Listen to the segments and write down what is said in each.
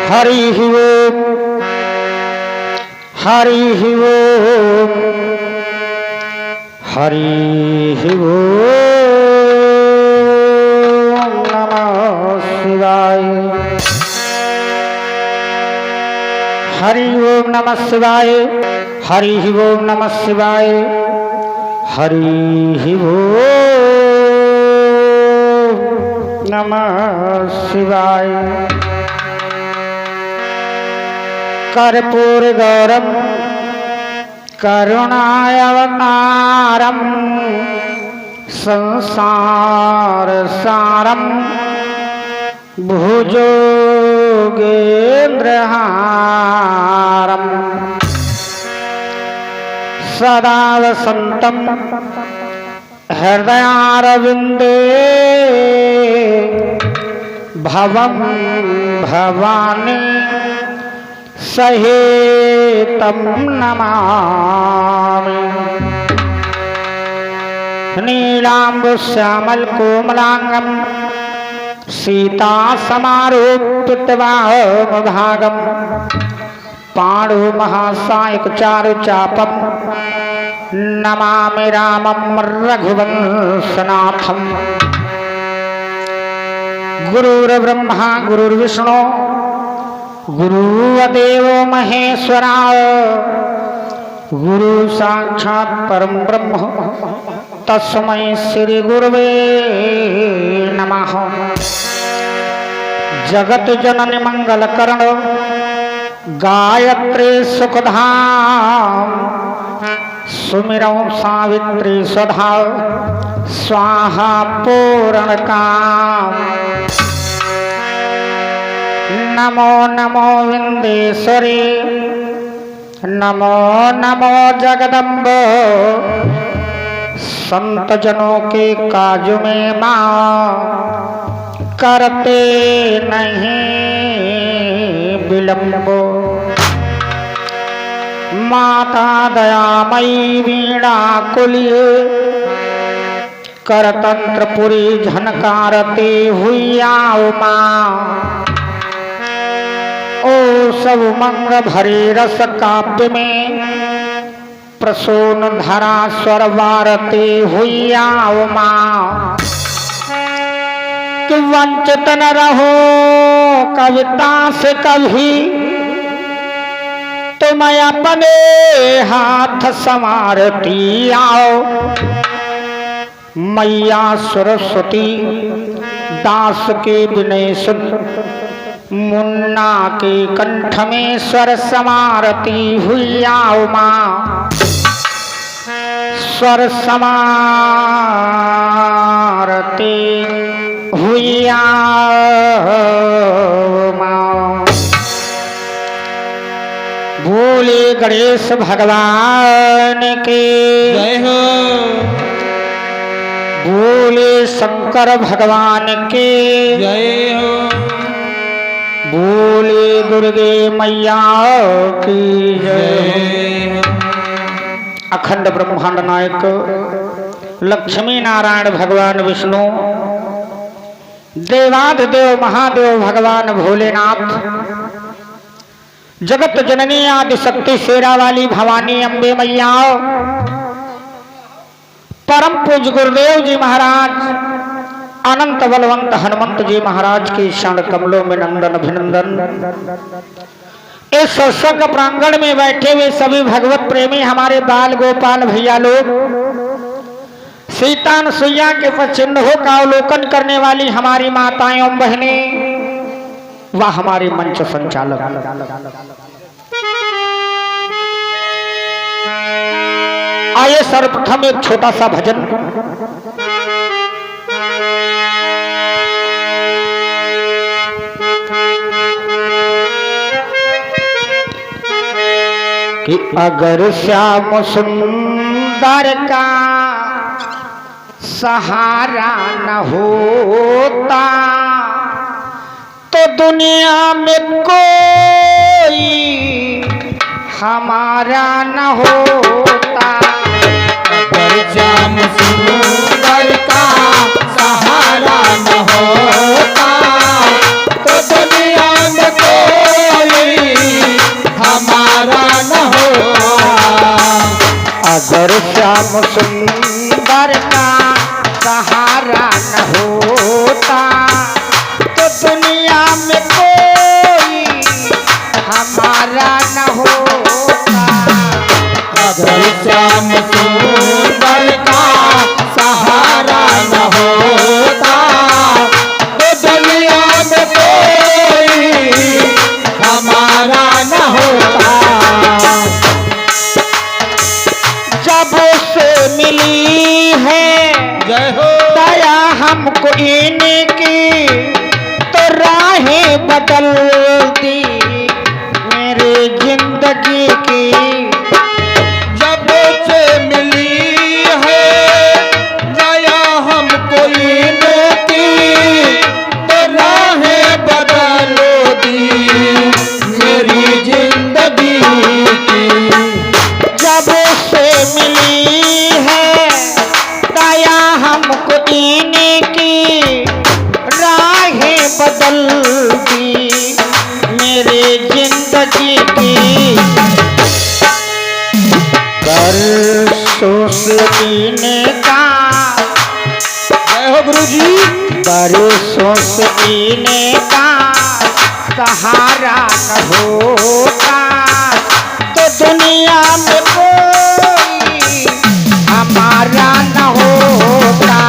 हरि ओम हरि ओम हरि ओम नमः शिवाय। हरि ओम नमः शिवाय। हरि ओम नमः शिवाय। हरि ओम नमः शिवाय। कर्पूर गौरम करुणावतारम संसार सारम भुजोगेन्द्रहारम सदा वसंतम हृदयारविंदे भवं भवानी सहेतं नमामि। नीलाम्बुश्यामल कोमलांगम सीता समारोपितवाहभागम पाणु महासायक चारु चापम नमामि रामं रघुवंशनाथम। गुरुर्ब्रह्मा गुरुर्विष्णु गुरुदेव महेश्वरा गुरु साक्षात् परम ब्रह्म तस्मै श्री गुरुवे नमः। जगत जननी मंगल करण गायत्री सुखधाम सुमिरौ सावित्री स्वधा स्वाहा पूर्ण काम। नमो नमो विंदेश्वरी नमो नमो जगदम्ब। संत जनों के काज में माँ करते नहीं विलंब। माता दयामयी वीणा कुलिय करतंत्रपुरी झनकारती हुई आओ माँ। ओ सब मंग भरे रस काव्य में प्रसून धरा स्वर वारती हुई आओ माँ। कि वंचित न रहो कविता से कभी तुम अपने हाथ संवारती आओ। मैया सरस्वती दास के विनय सुन मुन्ना के कंठ में स्वर समारती हुई आओ माँ। स्वर समारती हुई आओ माँ। भोले गणेश भगवान के जय हो। भोले शंकर भगवान के जय हो। भोले दुर्गे मैया की जय। अखंड ब्रह्मांड नायक लक्ष्मी नारायण भगवान विष्णु देवाधिदेव महादेव भगवान भोलेनाथ जगत जननी आदि शक्ति शेरा वाली भवानी अम्बे मैया परम पूज गुरुदेव जी महाराज अनंत बलवंत हनुमंत जी महाराज के क्षण कमलों में नंदन अभिनंदन। इस सत्संग प्रांगण में बैठे हुए सभी भगवत प्रेमी हमारे बाल गोपाल भैया लोग, सीता सुइया के पचिन्हों का अवलोकन करने वाली हमारी माताएं एवं बहनें व हमारे मंच संचालक, आइए सर्वप्रथम एक छोटा सा भजन कि अगर श्याम सुंदर का सहारा न होता तो दुनिया में कोई हमारा न होता। अगर श्याम सुंदर का सहारा न होता तो दुनिया में कोई अगर श्याम सुंदर का सहारा न होता तो दुनिया में कोई हमारा न होता। अगर श्याम सुंदर का सहारा न होता तो दुनिया में कोई हमारा न होता। जब से मिली है जय हो दया हमको इनकी तो राहें बदल दी मेरे जिंदगी की। जब से मिली है दया हमको इनकी तो राहें बदल दी मेरी जिंदगी की। जब से मिली है दया हमको इनकी राहें बदल दी मेरे जिंदगी की। बरसों से जीने का जय हो गुरु जी। बरसों से जीने का सहारा न होता तो दुनिया में कोई हमारा न होता।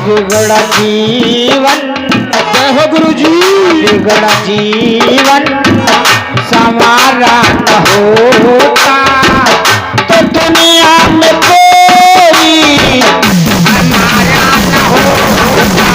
बिगड़ा जीवन जय हो गुरु जी। बिगड़ा जीवन संवारा न होता तो दुनिया में कोई हमारा न होता।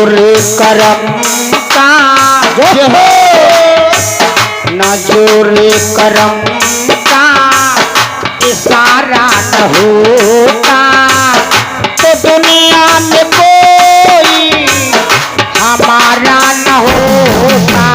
जोरे करम का जय हो न जोरे करम का इशारा न होता तो दुनिया में कोई हमारा न होता।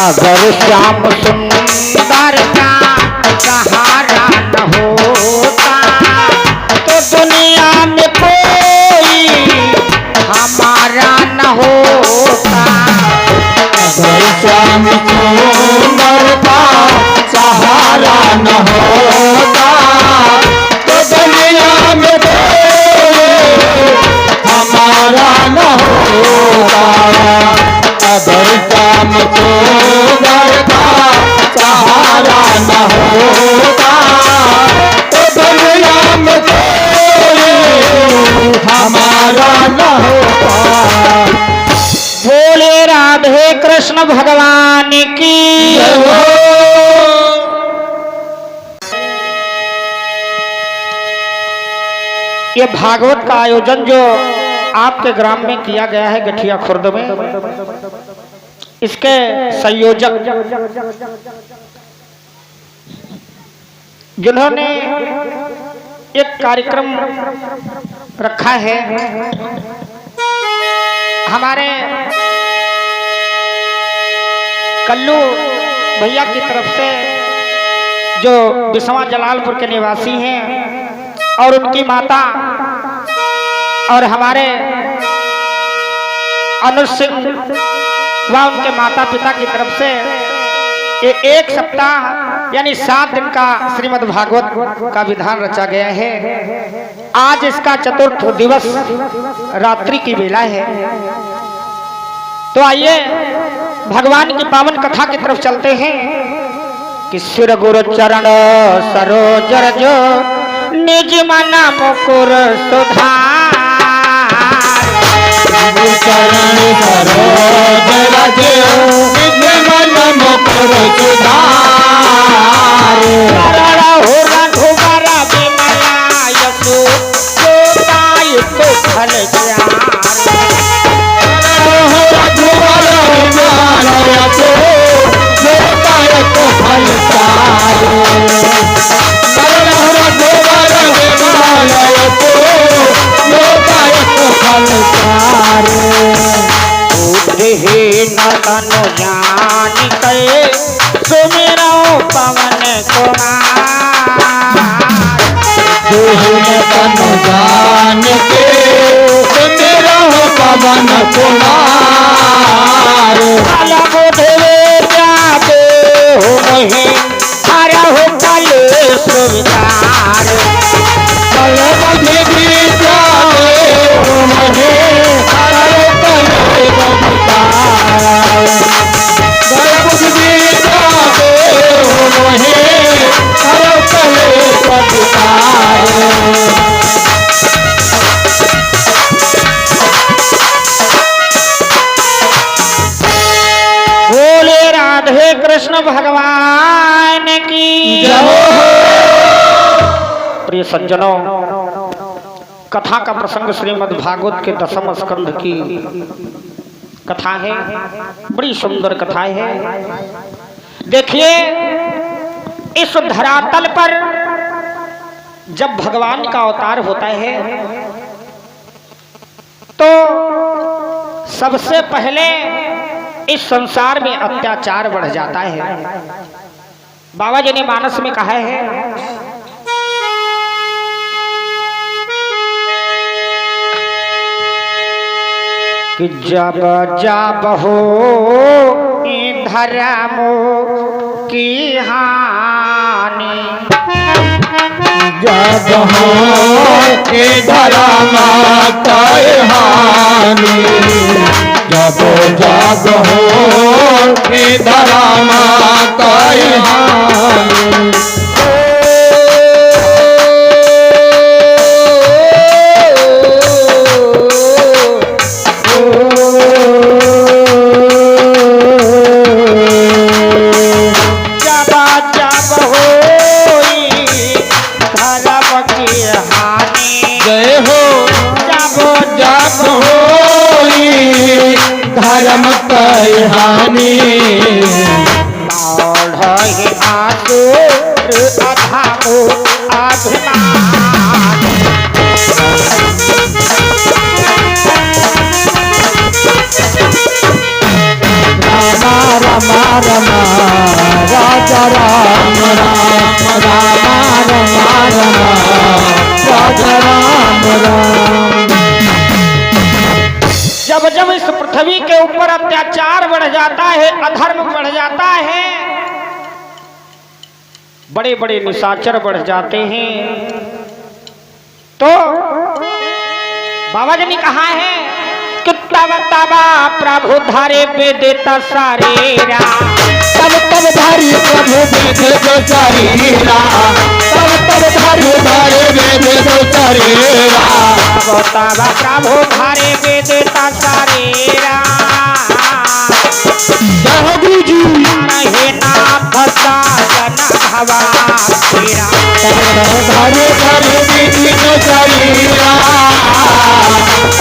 अगर श्याम सुंदर का सहारा न होता तो दुनिया में कोई हमारा न होता। अगर श्याम सुंदर का सहारा न होता तो दुनिया में कोई हमारा न होता। अगर श्याम सुंदर का सहारा न होता तो दुनिया में कोई हमारा न होता। बोले राधे कृष्ण भगवान की जय हो। ये भागवत का आयोजन जो आपके ग्राम में किया गया है गठिया खुर्द में, इसके संयोजक जिन्होंने एक कार्यक्रम रखा है, हमारे कल्लू भैया की तरफ से जो बिसवा जलालपुर के निवासी हैं और उनकी माता और हमारे अनुज सिंह व उनके माता पिता की तरफ से ये एक सप्ताह यानी 7 दिन का श्रीमद् भागवत का विधान रचा गया है। आज इसका चतुर्थ दिवस रात्रि की बेला है। तो आइए भगवान की पावन कथा की तरफ चलते हैं कि सिर गुरु चरण सरोज रज निज मन मुकुर सुधार। चरण सरोज रज निज मन मुकुर सुधार। हो रघुवर विमला यशो जोताय तो फल चार। रघुवर विमला यशो जोताय तो फल चार। रघुवर विमला यशो जोताय तो फल चार। न तनु जान के सुमिरो पवन कुमार। तनु जान के सुमिरो पवन कुमार। कल बुधवे जाते हो मही हरहु कलेश विचार। कल बुधवे जाते हो मही हरहु कलेश विचार। कल बुधवे जाते हो मही हरहु कलेश विचार। बोले राधे कृष्ण भगवान की जय हो। प्रिय सज्जनों, कथा का प्रसंग श्रीमद् भागवत के 10वें स्कंध की कथा है। बड़ी सुंदर कथा है। देखिए, इस धरातल पर जब भगवान का अवतार होता है तो सबसे पहले इस संसार में अत्याचार बढ़ जाता है। बाबा जी ने मानस में कहा है कि जब जब हो धर्म की हानि। जब हो के धर्म की हानि। जब जग हो धर्म कहानी धर्म कहानी रामा रमा राजा राम राम रामा रमा राजा राम राम। जब जब इस पृथ्वी के ऊपर अत्याचार बढ़ जाता है, अधर्म बढ़ जाता है, बड़े बड़े निशाचर बढ़ जाते हैं, तो बाबा जी ने कहा है कि तब तबा प्रभु धारे पे देता सारेरा, तब तब धारी प्रभु वेद जो चारीरा, तब तब धारी धारे वेद जो चारीरा, तब तबा प्रभु धारे पे देता सारेरा। जय हो गुरु जी। हे नाथ साजन भवा तेरा, धारे धारे वेद जो चारीरा,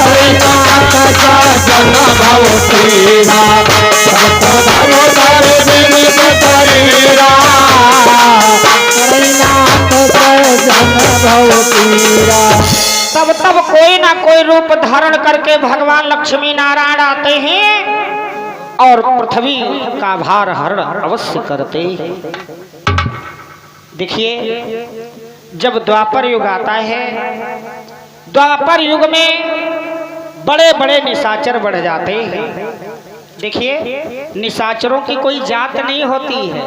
अरे नाथ साजन भव तेरा, तब तब धारे धारे वेद जो चारीरा, अरे नाथ साजन भव तेरा। तब तब कोई ना कोई रूप धारण करके भगवान लक्ष्मी नारायण आते हैं और पृथ्वी का भार हरण अवश्य करते हैं। देखिए, जब द्वापर युग आता है, द्वापर युग में बड़े बड़े निशाचर बढ़ जाते हैं। देखिए, निशाचरों की कोई जात नहीं होती है,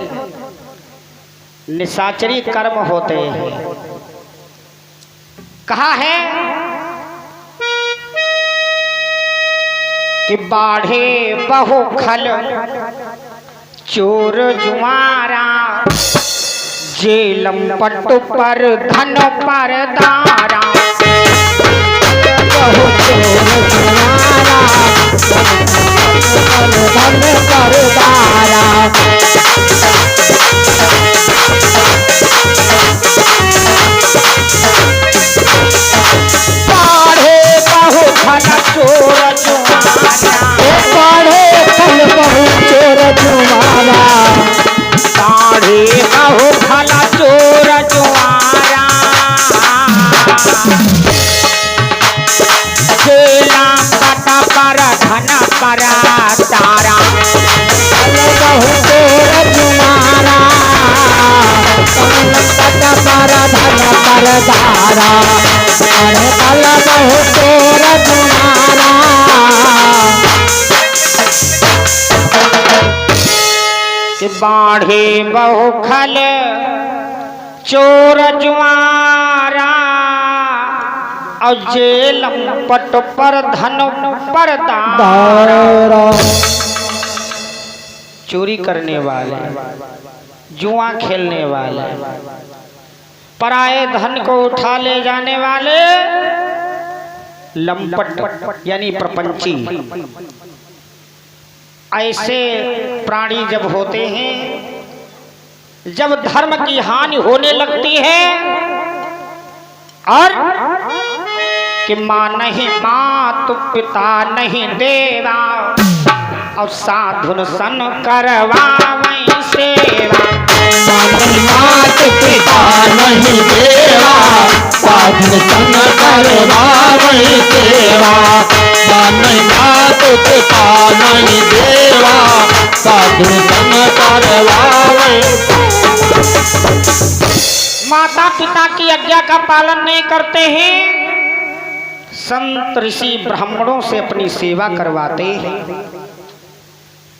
निशाचरी कर्म होते हैं। कहा है कि बाढ़े बहु खल चोर जुआरा, जेलम पट्टू पर धन पर दारा, बहु चोर जुआरा, धन पर दारा, बाढ़े बहु खल चोर जुआरा, बाढ़े खल बहु चोर जुआरा, बाढ़े बहु खल चोर जुआरा, जेला कटा पर धन पर तारा, बहु चोर जुआरा, कटा पर धन पर दारा, अरे कल बहु चोर जुआरा, कि बाढ़े बहु खल चोर जुआरा, और जेलम पट पर धन पर दारा। चोरी करने वाले, जुआ खेलने वाले, पराये धन को उठा ले जाने वाले, लंपट यानी प्रपंची, ऐसे प्राणी जब होते हैं, जब धर्म की हानि होने लगती है और कि माँ नहीं मात पिता नहीं देवा, और साधुन सन करवावै सेवा, मात पिता नहीं देवा, साधुन सन करवावै सेवा, मात पिता नहीं देवा, साधुन सन करवावै। माता पिता की आज्ञा का पालन नहीं करते हैं, संत ऋषि ब्राह्मणों से अपनी सेवा करवाते हैं।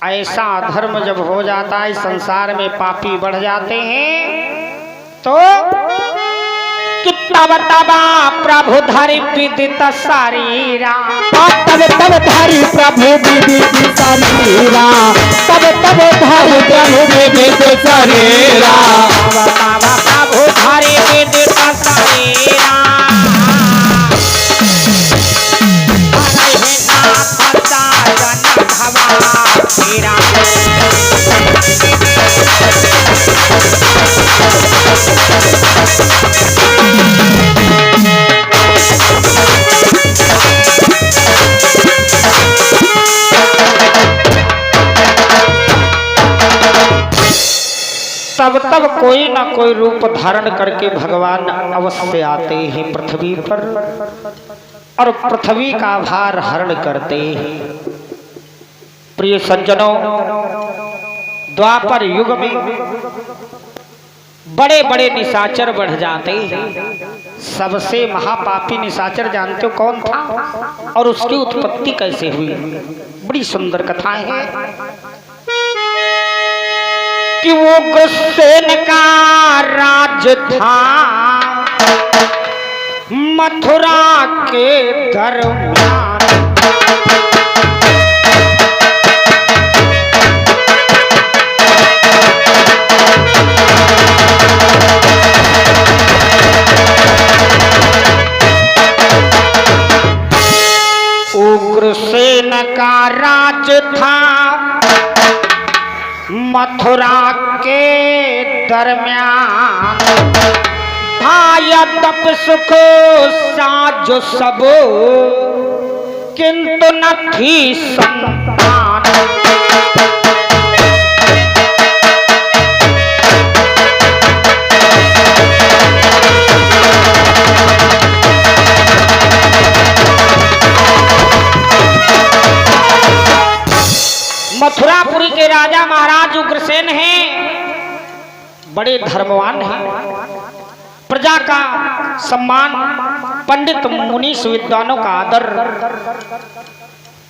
ऐसा धर्म जब हो जाता है, संसार में पापी बढ़ जाते हैं, तो कि तब तबा प्रभु धरि विदित शरीरा तब तब धारी प्रभु विदित शरीरा तब तब धारी प्रभु विदित शरीरा तब तबा प्रभु धरि विदित शरीरा हरे नाथ साजन भवा तेरा तब तब कोई ना कोई रूप धारण करके भगवान अवश्य आते हैं पृथ्वी पर और पृथ्वी का भार हरण करते हैं। प्रिय सज्जनों, द्वापर युग में बड़े बड़े निशाचर बढ़ जाते हैं। सबसे महापापी निशाचर जानते हो कौन था और उसकी उत्पत्ति कैसे हुई? बड़ी सुंदर कथाएं हैं कि वो गुस्सेन का राज था मथुरा के दरमियान। उग्रसेन का राज था मथुरा के दरमियान। भाया तप सुख साज सब किंतु न थी संतान। मथुरापुरी के राजा महाराज उग्रसेन हैं, बड़े धर्मवान हैं, प्रजा का सम्मान, पंडित मुनीष विद्वानों का आदर।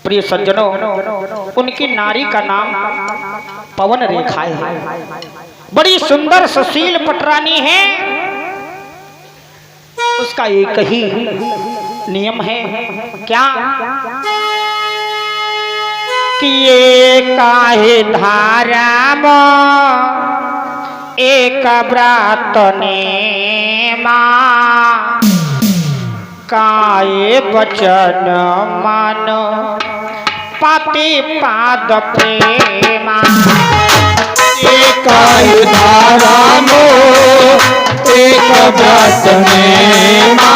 प्रिय सज्जनों, उनकी नारी का नाम पवन रेखा है, बड़ी सुंदर सुशील पटरानी है। उसका एक ही नियम है, क्या कि ये काहे धारा एक व्रत नेमा काये वचन मन पति पाद प्रेमा। एक धारा मो एक व्रत नेमा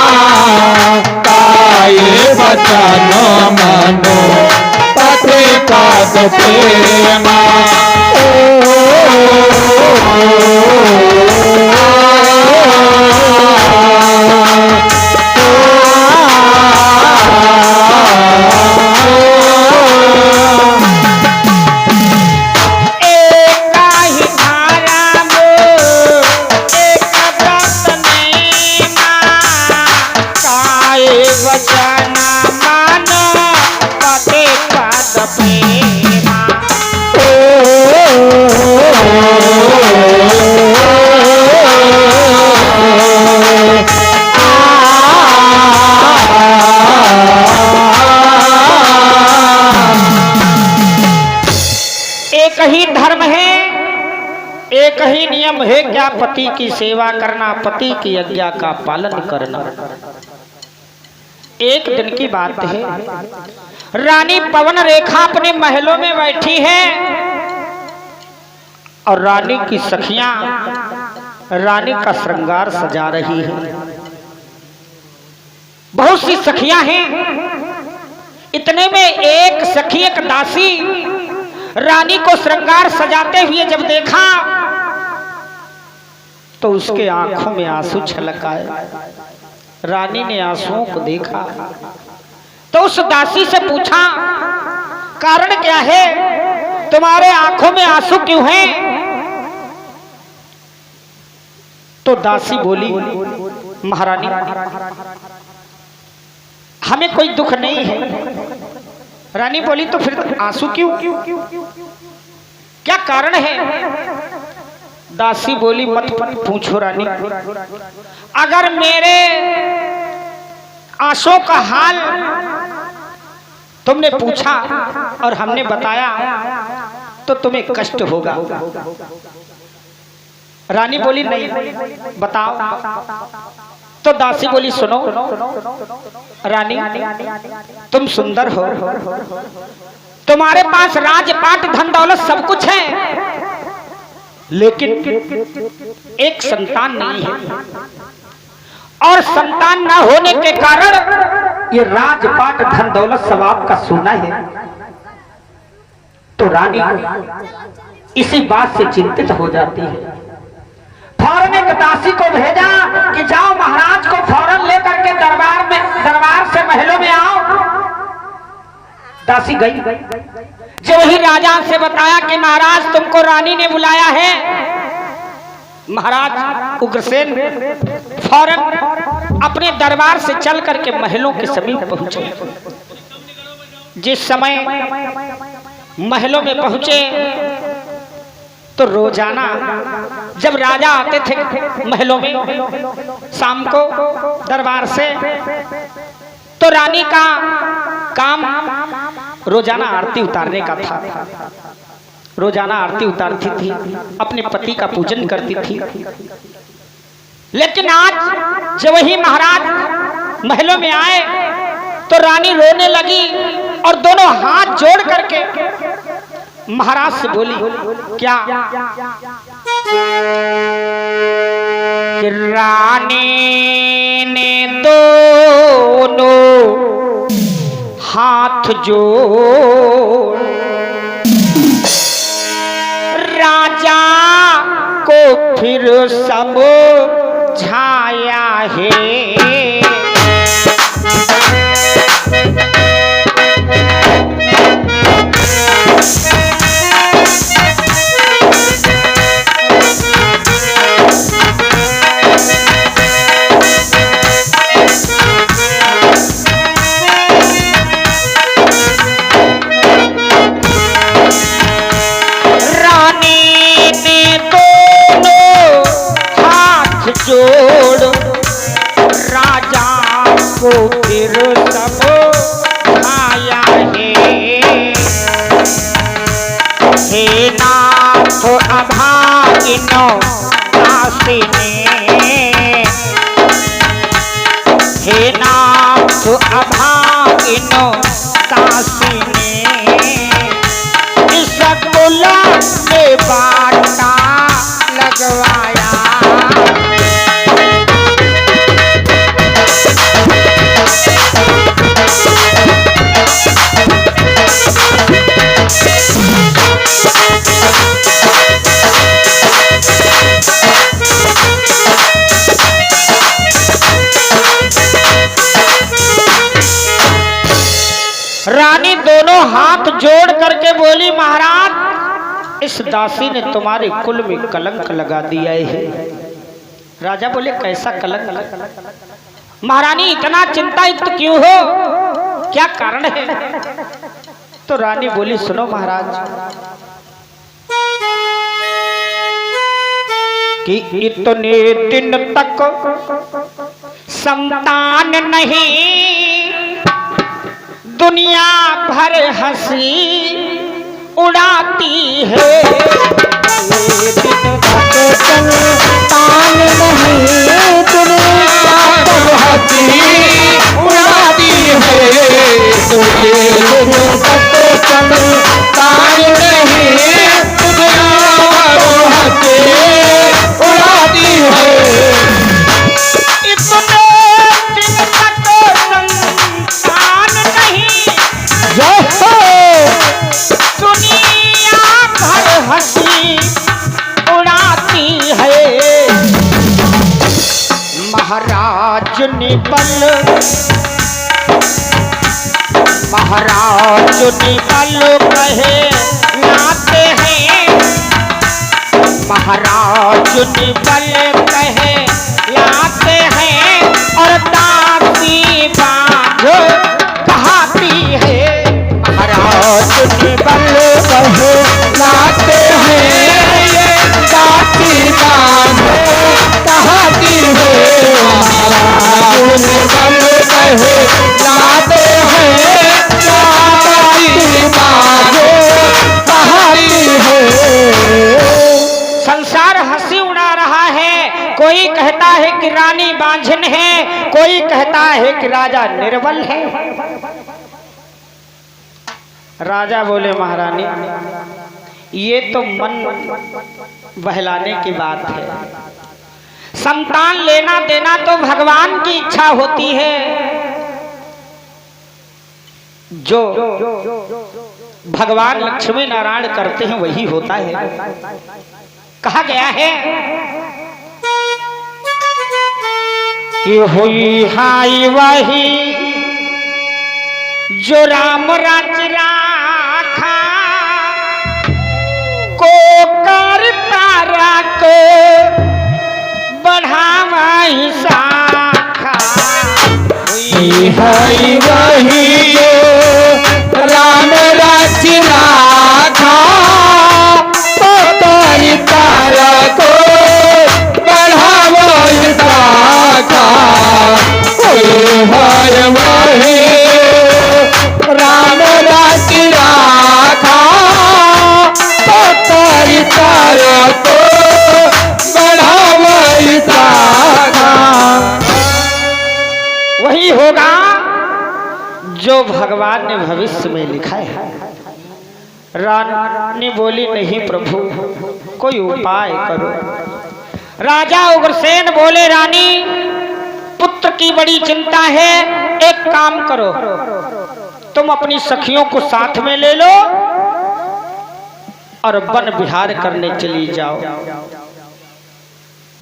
काये वचन मनो पति पाद प्रेमा। एक ही धर्म है, एक ही नियम है, क्या पति की सेवा करना, पति की आज्ञा का पालन करना। एक दिन की बात है, रानी पवन रेखा अपने महलों में बैठी है और रानी की सखियां रानी का श्रृंगार सजा रही है। बहुत सी सखियां हैं, इतने में एक सखी, एक दासी रानी को श्रृंगार सजाते हुए जब देखा तो उसके आंखों में आंसू छलक आए। रानी ने आंसुओं को देखा तो उस दासी से पूछा, कारण क्या है, तुम्हारे आंखों में आंसू क्यों हैं? तो दासी बोली, महारानी हमें कोई दुख नहीं है। रानी बोली, तो फिर आंसू क्यों, क्या कारण है? दासी बोली मत पूछो रानी, अगर मेरे आंसू का हाल तुमने पूछा और हमने बताया तो तुम्हें कष्ट होगा। रानी बोली नहीं, बताओ। तो दासी बोली सुनो रानी, तुम सुंदर हो, तुम्हारे पास राजपाट धन दौलत सब कुछ है, लेकिन एक संतान नहीं है, और संतान न होने के कारण ये राजपाट धन दौलत सब आपका सोना है। तो रानी इसी बात से चिंतित हो जाती है। फौरन एक दासी को भेजा कि जाओ महाराज को फौरन लेकर के दरबार से महलों में आओ। दासी गई, जब वही राजा से बताया कि महाराज तुमको रानी ने बुलाया है। महाराज उग्रसेन फौरन अपने दरबार से चल करके महलों के समीप पहुंचे। जिस समय महलों में पहुंचे तो रोजाना जब राजा आते थे महलों में शाम को दरबार से, तो रानी का काम रोजाना आरती उतारने का था। रोजाना आरती उतारती थी, अपने पति का पूजन करती थी। लेकिन आज जब वही महाराज महलों में आए तो रानी रोने लगी और दोनों हाथ जोड़ करके महाराज से बोली, क्या? कि रानी ने दोनों हाथ जोड़ राजा को फिर समझाया है। जोड़ राजा को फिर समझाया है। हे नाथ अभागिनो दासी ने, हे नाथ अभागिनो दासी ने, इस कुल में बाटा लगवाया। रानी दोनों हाथ जोड़ करके बोली, महाराज इस दासी ने तुम्हारे कुल में कलंक लगा दिया है। राजा बोले, कैसा कलंक? महारानी इतना चिंतायुक्त क्यों हो, क्या कारण है? तो रानी बोली, सुनो महाराज, कि इतने दिन तक संतान नहीं, दुनिया भर हंसी उड़ाती है। संतान नहीं, दुनिया भर हंसी उड़ाती है। संतान नहीं, दुनिया भर हंसी उड़ाती है। दुनिया भर हंसी उड़ाती है। महाराज ने बल कहे लाते हैं। महाराज ने बल कहे लाते हैं और दासी बांध कहाती है। महाराज ने बल कहे लाते हैं, दासी कहता है कि राजा निर्बल है। राजा बोले महारानी ये तो मन बहलाने की बात है, संतान लेना देना तो भगवान की इच्छा होती है, जो भगवान लक्ष्मी नारायण करते हैं वही होता है। कहा गया है कि हुई हाई वही जो राम राज्य राखा, को करता राखो बढ़ावा ही शाखा। हुई हाई वही जो राम राज्य राखा, को करता राखो बढ़ावा ही शाखा। हुई हाय वही राम राज्य राखा, तो करता राखो बढ़ावा ही शाखा। वही होगा जो भगवान ने भविष्य में लिखा है। रानी बोली नहीं प्रभु कोई उपाय करो। राजा उग्रसेन बोले रानी पुत्र की बड़ी चिंता है, एक काम करो तुम अपनी सखियों को साथ में ले लो और वन विहार करने चली जाओ।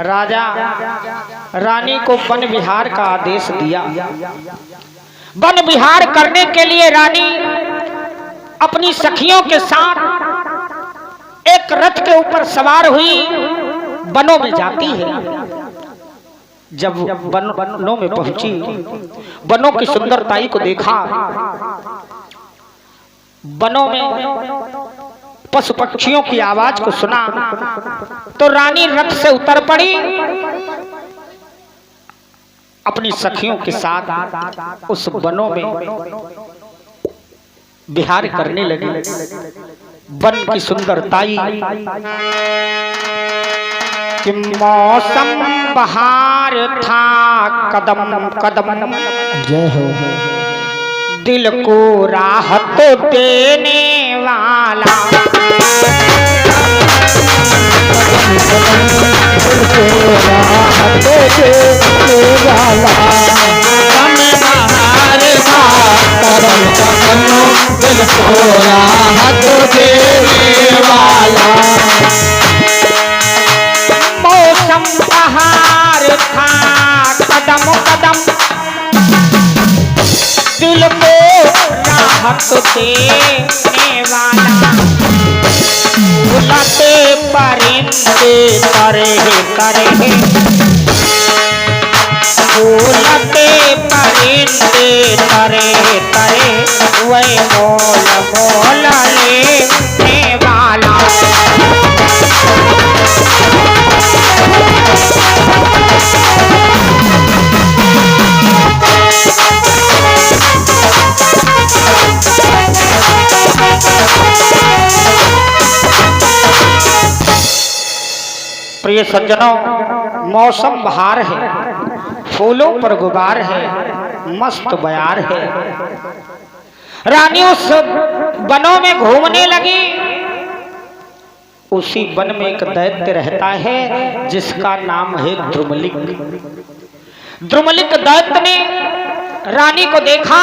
राजा रानी को वन विहार का आदेश दिया। वन विहार करने के लिए रानी अपनी सखियों के साथ एक रथ के ऊपर सवार हुई वनों में जाती है। जब वनों में पहुंची, वनों की सुंदरताई को देखा, वनों में पशु पक्षियों की आवाज को सुना, तो रानी रथ से उतर पड़ी, अपनी सखियों के साथ उस वनों में विहार करने लगी। वन की सुंदरताई कि मौसम बहार था, कदम कदम जय हो दिल को राहत देने वाला। दिल को राहत देने वाला। मौसम बहार था, कदम कदम दिल को राहत देने वाला। उलटे परिंदे तरह तरह, उलटे परिंदे तरह तरह, वही मोल मोल लेने वाला। प्रिय सज्जनों, मौसम बहार है, फूलों पर गुबार है, मस्त बयार है। रानी उस वनों में घूमने लगी। उसी वन में एक दैत्य रहता है जिसका नाम है द्रुमलिक। द्रुमलिक दैत्य ने रानी को देखा,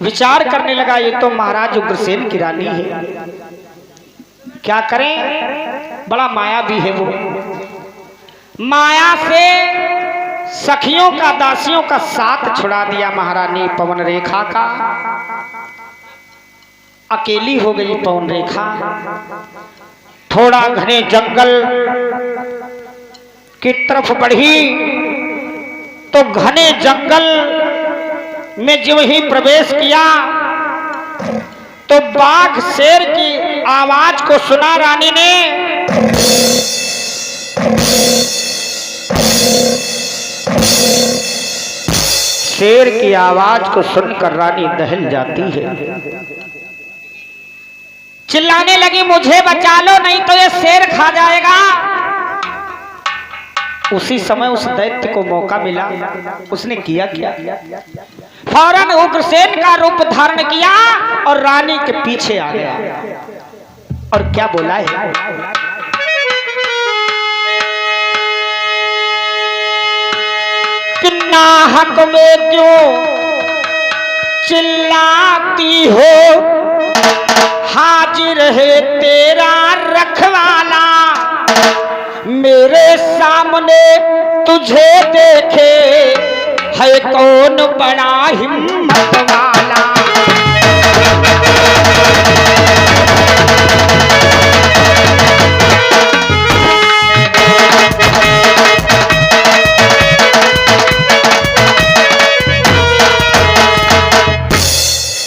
विचार करने लगा ये तो महाराज उग्रसेन की रानी है, क्या करें, बड़ा माया भी है वो। माया से सखियों का दासियों का साथ छुड़ा दिया महारानी पवन रेखा का। अकेली हो गई पवन रेखा। थोड़ा घने जंगल की तरफ बढ़ी तो घने जंगल में जब ही प्रवेश किया तो बाघ शेर की आवाज को सुना रानी ने। शेर की आवाज को सुनकर रानी दहल जाती है, चिल्लाने लगी मुझे बचा लो नहीं तो ये शेर खा जाएगा। उसी समय उस दैत्य को मौका मिला, उसने किया क्या? फौरन उग्रसेन का रूप धारण किया और रानी के पीछे आ गया। और क्या बोला है? कि नाहक में क्यों चिल्लाती हो, हाजिर है तेरा रखवाला, मेरे सामने तुझे देखे है कौन बड़ा हिम्मत वाला।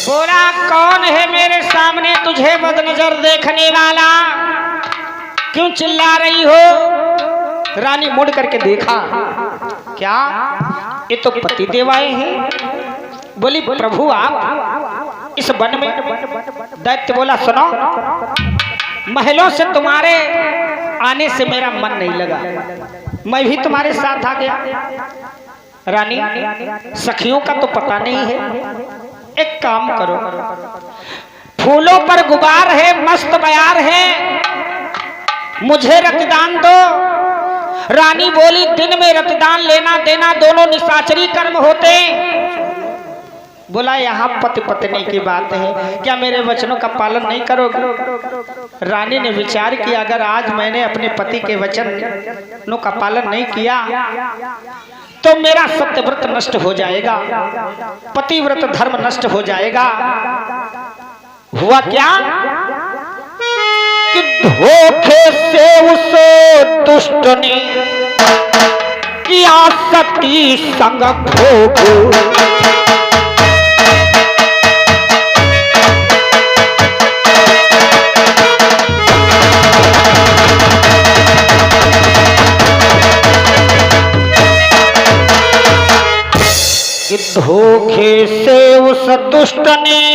बोला कौन है मेरे सामने तुझे बदनजर देखने वाला, क्यों चिल्ला रही हो? रानी मुड़ करके देखा, क्या ये तो पति देव आए हैं। बोली प्रभु आप इस वन में? दैत्य बोला सुनो, महलों से तुम्हारे आने से मेरा मन नहीं लगा, मैं भी तुम्हारे साथ आ गया। रानी सखियों का तो पता नहीं है, एक काम करो, फूलों पर गुबार है, मस्त बयार है, मुझे रक्तदान दो। रानी बोली दिन में रक्तदान लेना देना दोनों निशाचरी कर्म होते। बोला यहाँ पति पत्नी की बात है, क्या मेरे वचनों का पालन नहीं करोगे? रानी ने विचार किया, अगर आज मैंने अपने पति के वचनों का पालन नहीं किया तो मेरा सत्यव्रत नष्ट हो जाएगा, पतिव्रत धर्म नष्ट हो जाएगा। हुआ क्या कि धोखे से उस दुष्ट ने किया सती संग भोग, कि धोखे से उस दुष्ट ने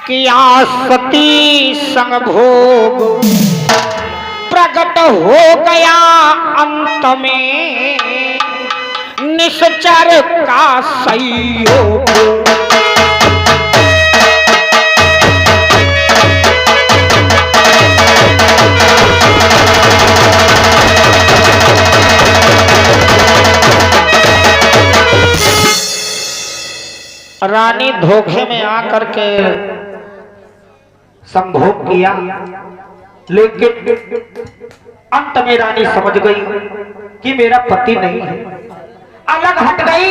किया सती संग भोग, प्रकट हो गया अंत में निश्चर का संयोग। रानी धोखे में आकर के संभोग किया, लेकिन अंत में रानी समझ गई कि मेरा पति नहीं है, अलग हट गई,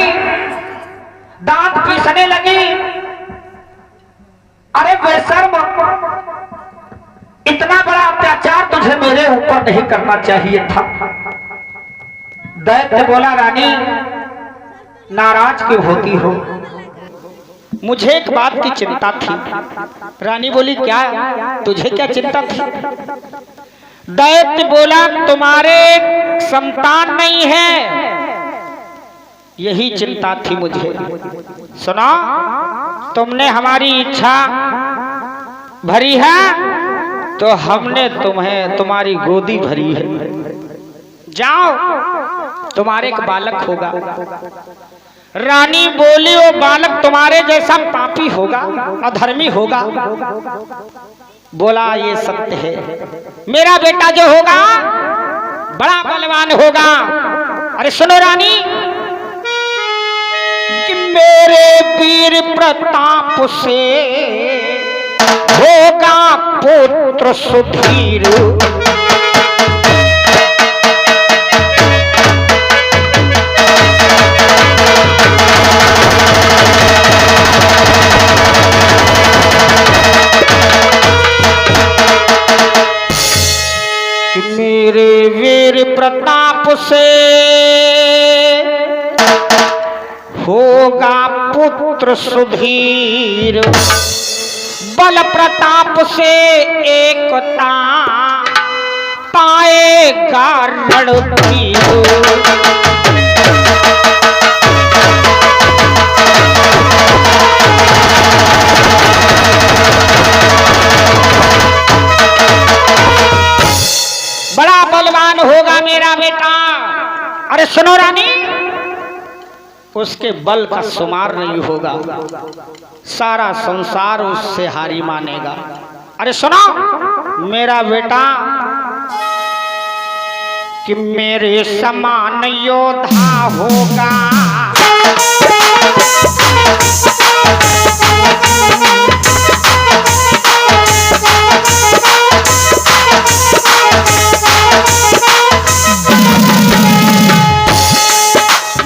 दांत पीसने लगी। अरे बेशर्म, इतना बड़ा अत्याचार तुझे मेरे ऊपर नहीं करना चाहिए था। दैत्य बोला रानी नाराज क्यों होती हो, मुझे एक बात की चिंता थी। रानी बोली क्या, तुझे क्या चिंता थी? दैत्य बोला तुम्हारे संतान नहीं है, यही चिंता थी मुझे। सुना, तुमने हमारी इच्छा भरी है तो हमने तुम्हें तुम्हारी गोदी भरी है, जाओ तुम्हारे एक बालक होगा। रानी बोली वो बालक तुम्हारे जैसा पापी होगा, अधर्मी होगा। बोला ये सत्य है, मेरा बेटा जो होगा बड़ा बलवान होगा। अरे सुनो रानी, कि मेरे वीर प्रताप से होगा पुत्र सुधीर, मेरे वीर प्रताप से होगा पुत्र सुधीर, बल प्रताप से एकता पाएगा रणधीर। बड़ा बलवान होगा उसके बल का शुमार नहीं होगा, सारा संसार उससे हारी मानेगा। अरे सुनो मेरा बेटा कि मेरे समान योद्धा होगा,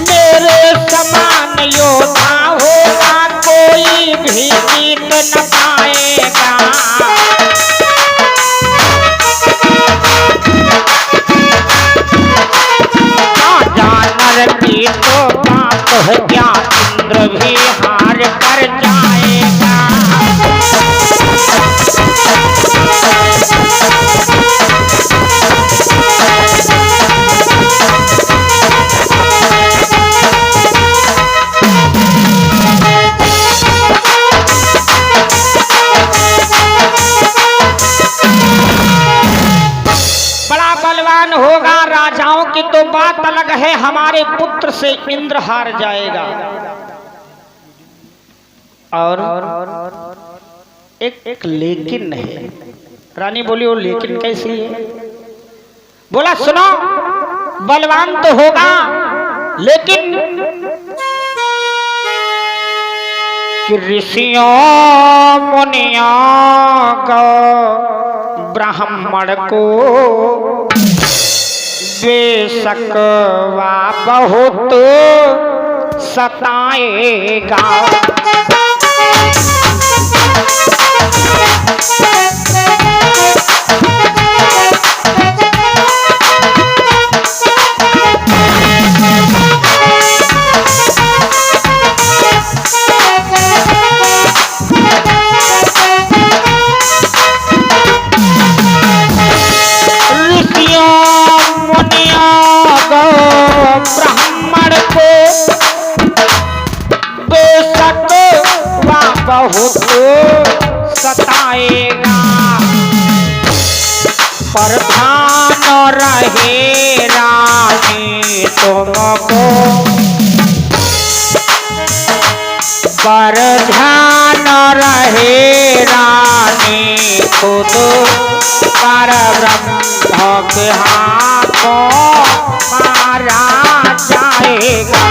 मेरे समान योद्धा होगा, कोई भी जीत न पाएगा। जानर की तो बात है क्या, इंद्र भी हार कर जाएगा। बड़ा बलवान होगा, राजाओं की तो बात अलग है, हमारे पुत्र से इंद्र हार जाएगा। और एक लेकिन है। रानी बोली वो लेकिन कैसी है? बोला सुनो बलवान तो होगा लेकिन कि ऋषियों मुनियों को ब्राह्मण को बेशक वा बहुत सताएगा। ब्राह्मण को बेशक वा बहुत सताएगा, पर ध्यान रहे रानी तुमको, पर ध्यान रहे रानी खुद पर ब्रह्म के हाथों मारा जाएगा।